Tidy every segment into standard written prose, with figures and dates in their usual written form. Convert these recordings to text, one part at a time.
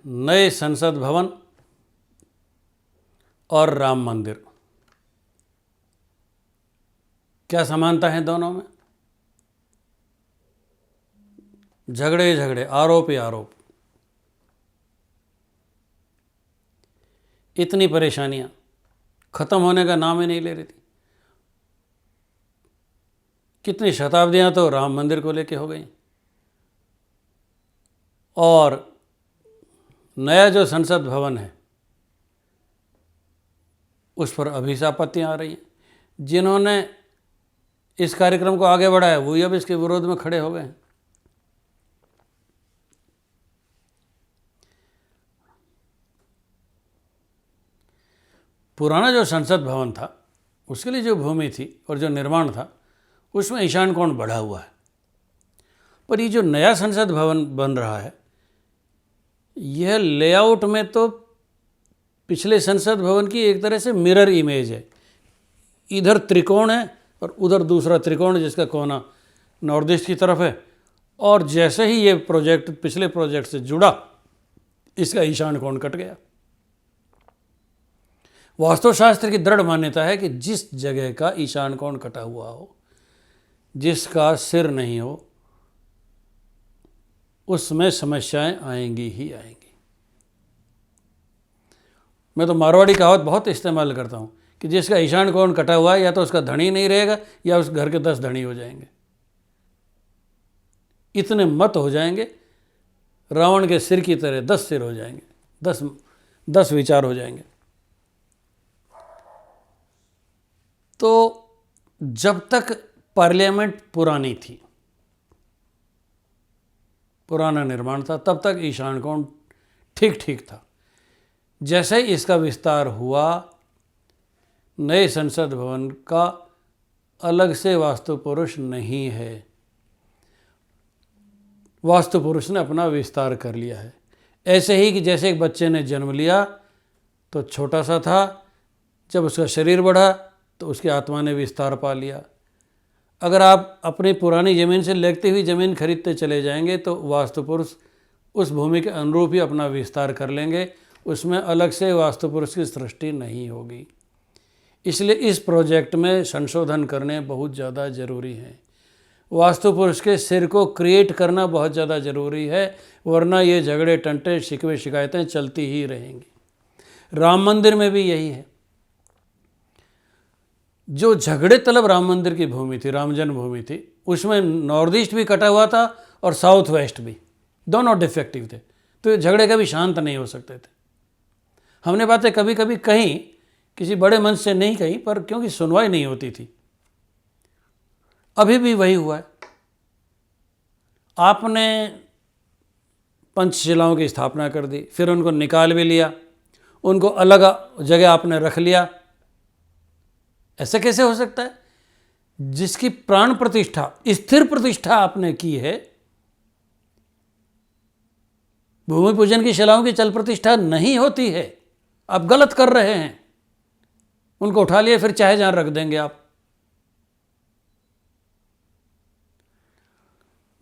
नए संसद भवन और राम मंदिर, क्या समानता है दोनों में? झगड़े ही झगड़े, आरोप ही आरोप, इतनी परेशानियां खत्म होने का नाम ही नहीं ले रही थी। कितनी शताब्दियां तो राम मंदिर को लेके हो गई, और नया जो संसद भवन है उस पर अभी से आपत्तियां आ रही हैं। जिन्होंने इस कार्यक्रम को आगे बढ़ाया वही अब इसके विरोध में खड़े हो गए हैं। पुराना जो संसद भवन था उसके लिए जो भूमि थी और जो निर्माण था उसमें ईशान कोण बढ़ा हुआ है, पर ये जो नया संसद भवन बन रहा है यह लेआउट में तो पिछले संसद भवन की एक तरह से मिरर इमेज है। इधर त्रिकोण है और उधर दूसरा त्रिकोण जिसका कोना नॉर्थ ईस्ट की तरफ है, और जैसे ही ये प्रोजेक्ट पिछले प्रोजेक्ट से जुड़ा इसका ईशान कोण कट गया। वास्तुशास्त्र की दृढ़ मान्यता है कि जिस जगह का ईशान कोण कटा हुआ हो, जिसका सिर नहीं हो, उसमें समस्याएं आएंगी ही आएंगी। मैं तो मारवाड़ी कहावत बहुत इस्तेमाल करता हूँ कि जिसका ईशान कोण कटा हुआ है या तो उसका धनी नहीं रहेगा या उस घर के 10 धनी हो जाएंगे। इतने मत हो जाएंगे, रावण के सिर की तरह 10 सिर हो जाएंगे, 10 विचार हो जाएंगे। तो जब तक पार्लियामेंट पुरानी थी, पुराना निर्माण था, तब तक ईशान कोण ठीक ठीक था। जैसे ही इसका विस्तार हुआ, नए संसद भवन का अलग से वास्तु पुरुष नहीं है, वास्तु पुरुष ने अपना विस्तार कर लिया है। ऐसे ही कि जैसे एक बच्चे ने जन्म लिया तो छोटा सा था, जब उसका शरीर बढ़ा तो उसकी आत्मा ने विस्तार पा लिया। अगर आप अपनी पुरानी ज़मीन से लगती हुई ज़मीन खरीदते चले जाएंगे तो वास्तु पुरुष उस भूमि के अनुरूप ही अपना विस्तार कर लेंगे, उसमें अलग से वास्तु पुरुष की सृष्टि नहीं होगी। इसलिए इस प्रोजेक्ट में संशोधन करने बहुत ज़्यादा ज़रूरी है। वास्तु पुरुष के सिर को क्रिएट करना बहुत ज़्यादा ज़रूरी है, वरना ये झगड़े टंटे शिकवे शिकायतें चलती ही रहेंगी। राम मंदिर में भी यही है। जो झगड़े तलब राम मंदिर की भूमि थी, राम जन्मभूमि थी, उसमें नॉर्थ ईस्ट भी कटा हुआ था और साउथ वेस्ट भी, दोनों डिफेक्टिव थे। तो ये झगड़े कभी शांत नहीं हो सकते थे। हमने बातें कभी कभी कहीं, किसी बड़े मंच से नहीं कही, पर क्योंकि सुनवाई नहीं होती थी। अभी भी वही हुआ है। आपने पंचशिलाओं की स्थापना कर दी, फिर उनको निकाल भी लिया, उनको अलग जगह आपने रख लिया। ऐसा कैसे हो सकता है? जिसकी प्राण प्रतिष्ठा, स्थिर प्रतिष्ठा आपने की है, भूमि पूजन की शिलाओं की चल प्रतिष्ठा नहीं होती है। आप गलत कर रहे हैं। उनको उठा लिए फिर चाहे जहां रख देंगे आप।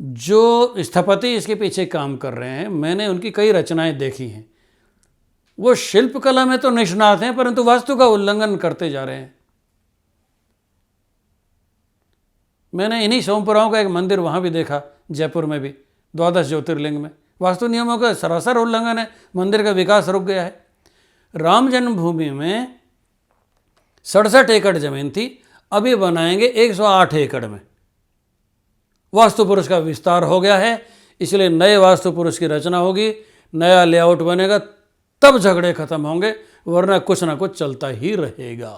जो स्थपति इसके पीछे काम कर रहे हैं, मैंने उनकी कई रचनाएं देखी हैं। वो शिल्प कला में तो निष्णात हैं, परंतु वास्तु का उल्लंघन करते जा रहे हैं। मैंने इन्हीं सोमपुराओं का एक मंदिर वहाँ भी देखा, जयपुर में भी, 12 ज्योतिर्लिंग में। वास्तु नियमों का सरासर उल्लंघन है, मंदिर का विकास रुक गया है। राम जन्मभूमि में 67 एकड़ जमीन थी, अभी बनाएंगे 108 एकड़ में। वास्तु पुरुष का विस्तार हो गया है, इसलिए नए वास्तु पुरुष की रचना होगी, नया लेआउट बनेगा, तब झगड़े खत्म होंगे, वरना कुछ ना कुछ चलता ही रहेगा।